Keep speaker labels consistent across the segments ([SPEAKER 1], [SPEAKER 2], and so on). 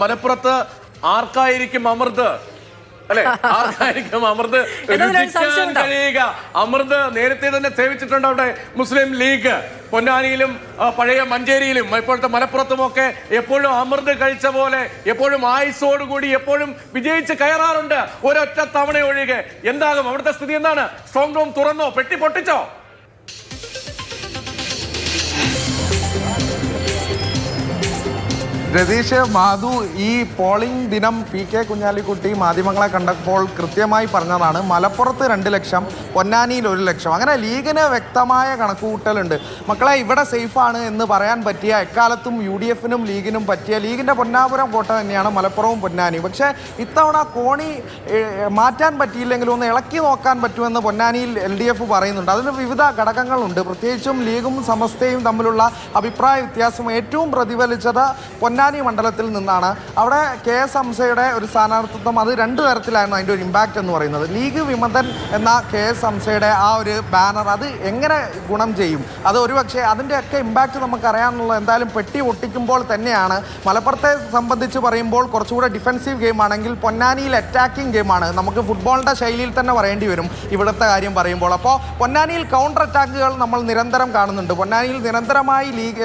[SPEAKER 1] മലപ്പുറത്ത് ആർക്കായിരിക്കും അമൃത് അല്ലെ? ആർക്കായിരിക്കും അമൃത് രുചിക്കാൻ കഴിയുക? അമൃത് നേരത്തെ തന്നെ സേവിച്ചിട്ടുണ്ട് അവിടെ മുസ്ലിം ലീഗ്. പൊന്നാനിയിലും പഴയ മഞ്ചേരിയിലും ഇപ്പോഴത്തെ മലപ്പുറത്തുമൊക്കെ എപ്പോഴും അമൃത് കഴിച്ച പോലെ എപ്പോഴും ആയുസോടുകൂടി എപ്പോഴും വിജയിച്ച് കയറാറുണ്ട്, ഒരൊറ്റ തവണ ഒഴികെ. എന്താകും അവിടുത്തെ സ്ഥിതി? എന്താണ്? സ്ട്രോങ് റൂം തുറന്നോ? പെട്ടി പൊട്ടിച്ചോ?
[SPEAKER 2] രതീഷ്, മാധു, ഈ പോളിംഗ് ദിനം PK കുഞ്ഞാലിക്കുട്ടി മാധ്യമങ്ങളെ കണ്ടപ്പോൾ കൃത്യമായി പറഞ്ഞതാണ് മലപ്പുറത്ത് 2 ലക്ഷം, പൊന്നാനിയിൽ 1 ലക്ഷം. അങ്ങനെ ലീഗിന് വ്യക്തമായ കണക്കുകൂട്ടലുണ്ട്. മക്കളെ, ഇവിടെ സേഫാണ് എന്ന് പറയാൻ പറ്റിയ എക്കാലത്തും UDFനും ലീഗിനും പറ്റിയ ലീഗിൻ്റെ പൊന്നാപുരം കോട്ട തന്നെയാണ് മലപ്പുറവും പൊന്നാനിയും. പക്ഷേ ഇത്തവണ കോണി മാറ്റാൻ പറ്റിയില്ലെങ്കിലും ഒന്ന് ഇളക്കി നോക്കാൻ പറ്റുമെന്ന് പൊന്നാനിയിൽ LDF പറയുന്നുണ്ട്. അതിന് വിവിധ ഘടകങ്ങളുണ്ട്. പ്രത്യേകിച്ചും ലീഗും സമസ്തയും തമ്മിലുള്ള അഭിപ്രായ വ്യത്യാസം ഏറ്റവും പ്രതിഫലിച്ചത് പൊന്നാനി മണ്ഡലത്തിൽ നിന്നാണ്. അവിടെ KS ഹംസയുടെ ഒരു സ്ഥാനാർത്ഥിത്വം, അത് 2 തരത്തിലായിരുന്നു അതിൻ്റെ ഒരു ഇമ്പാക്റ്റ് എന്ന് പറയുന്നത്. ലീഗ് വിമതൻ എന്ന KS ഹംസയുടെ ആ ഒരു ബാനർ അത് എങ്ങനെ ഗുണം ചെയ്യും? അത് ഒരുപക്ഷെ അതിൻ്റെയൊക്കെ ഇമ്പാക്റ്റ് നമുക്കറിയാമെന്നുള്ളത് എന്തായാലും പെട്ടി ഒട്ടിക്കുമ്പോൾ തന്നെയാണ്. മലപ്പുറത്തെ സംബന്ധിച്ച് പറയുമ്പോൾ കുറച്ചുകൂടെ ഡിഫെൻസീവ് ഗെയിമാണെങ്കിൽ പൊന്നാനിയിൽ അറ്റാക്കിംഗ് ഗെയിമാണ്. നമുക്ക് ഫുട്ബോളിൻ്റെ ശൈലിയിൽ തന്നെ പറയേണ്ടി വരും ഇവിടുത്തെ കാര്യം പറയുമ്പോൾ. അപ്പോൾ പൊന്നാനിയിൽ കൗണ്ടർ അറ്റാക്കുകൾ നമ്മൾ നിരന്തരം കാണുന്നുണ്ട്. പൊന്നാനിയിൽ നിരന്തരമായി ലീഗ്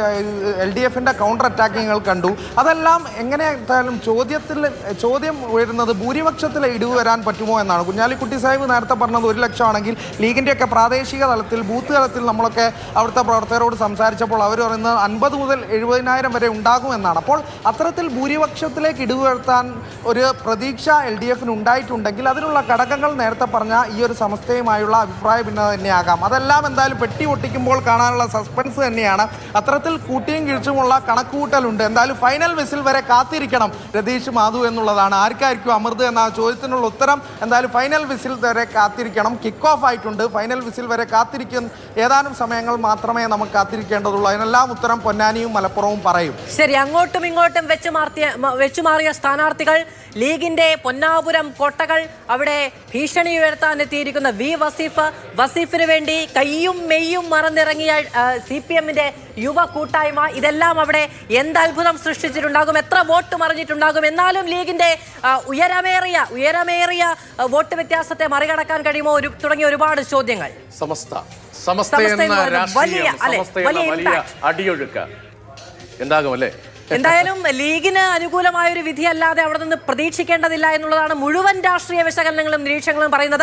[SPEAKER 2] LDFൻ്റെ കൗണ്ടർ അറ്റാക്കിങ്ങുകൾ കണ്ടു. അതെല്ലാം എങ്ങനെയായാലും ചോദ്യം ഉയരുന്നത് ഭൂരിപക്ഷത്തിൽ ഇടിവ് വരാൻ പറ്റുമോ എന്നാണ്. കുഞ്ഞാലിക്കുട്ടി സാഹിബ് നേരത്തെ പറഞ്ഞത് 1 ലക്ഷം ആണെങ്കിൽ ലീഗിൻ്റെയൊക്കെ പ്രാദേശിക തലത്തിൽ ബൂത്ത് തലത്തിൽ നമ്മളൊക്കെ അവിടുത്തെ പ്രവർത്തകരോട് സംസാരിച്ചപ്പോൾ അവർ പറയുന്നത് 50 മുതൽ 70,000 വരെ ഉണ്ടാകുമെന്നാണ്. അപ്പോൾ അത്തരത്തിൽ ഭൂരിപക്ഷത്തിലേക്ക് ഇടിവ് വരുത്താൻ ഒരു പ്രതീക്ഷ LDFന് ഉണ്ടായിട്ടുണ്ടെങ്കിൽ അതിനുള്ള ഘടകങ്ങൾ നേരത്തെ പറഞ്ഞ ഈ ഒരു സമസ്തയുമായുള്ള അഭിപ്രായ ഭിന്നത തന്നെയാകാം. അതെല്ലാം എന്തായാലും പെട്ടി പൊട്ടിക്കുമ്പോൾ കാണാനുള്ള സസ്പെൻസ് തന്നെയാണ്. അത്തരത്തിൽ കൂട്ടിയും കിഴിച്ചുമുള്ള കണക്കുകൂട്ടലുണ്ട്. എന്തായാലും ഫൈനൽ വിസിൽ വരെ കാത്തിരിക്കണം രതീഷ്, മാധു എന്നുള്ളതാണ്. ആർക്കായിരിക്കും അമൃത് എന്ന ചോദ്യത്തിനുള്ള ഉത്തരം എന്തായാലും ഫൈനൽ വിസിൽ വരെ കാത്തിരിക്കണം. കിക്ക് ഓഫ് ആയിട്ടുണ്ട്. ഫൈനൽ വിസിൽ വരെ കാത്തിരിക്കുന്ന ഏതാനും സമയങ്ങൾ നമുക്ക് കാത്തിരിക്കേണ്ടതുള്ളൂ. അതിനെല്ലാം ഉത്തരം പൊന്നാനിയും മലപ്പുറവും പറയും.
[SPEAKER 3] ശരി, അങ്ങോട്ടും ഇങ്ങോട്ടും വെച്ചുമാറിയ സ്ഥാനാർത്ഥികൾ, ലീഗിന്റെ പൊന്നാപുരം കോട്ടകൾ, അവിടെ ഭീഷണി ഉയർത്താൻ എത്തിയിരിക്കുന്ന വസീഫിന് വേണ്ടി കയ്യും മെയ്യും മറന്നിറങ്ങിയ CPMന്റെ യുവ കൂട്ടായ്മ, ഇതെല്ലാം അവിടെ എന്തത്ഭുതം സൃഷ്ടിച്ചിട്ടുണ്ടാകും, എത്ര വോട്ട് മറിഞ്ഞിട്ടുണ്ടാകും. എന്നാലും ലീഗിന്റെ ഉയരമേറിയ വോട്ട് വ്യത്യാസത്തെ മറികടക്കാൻ കഴിയുമോ തുടങ്ങിയ ഒരുപാട് ചോദ്യങ്ങൾ. എന്തായാലും ലീഗിന് അനുകൂലമായ ഒരു വിധി അല്ലാതെ അവിടെ നിന്ന് പ്രതീക്ഷിക്കേണ്ടതില്ല എന്നുള്ളതാണ് മുഴുവൻ രാഷ്ട്രീയ വിശകലനങ്ങളും നിരീക്ഷണങ്ങളും പറയുന്നത്.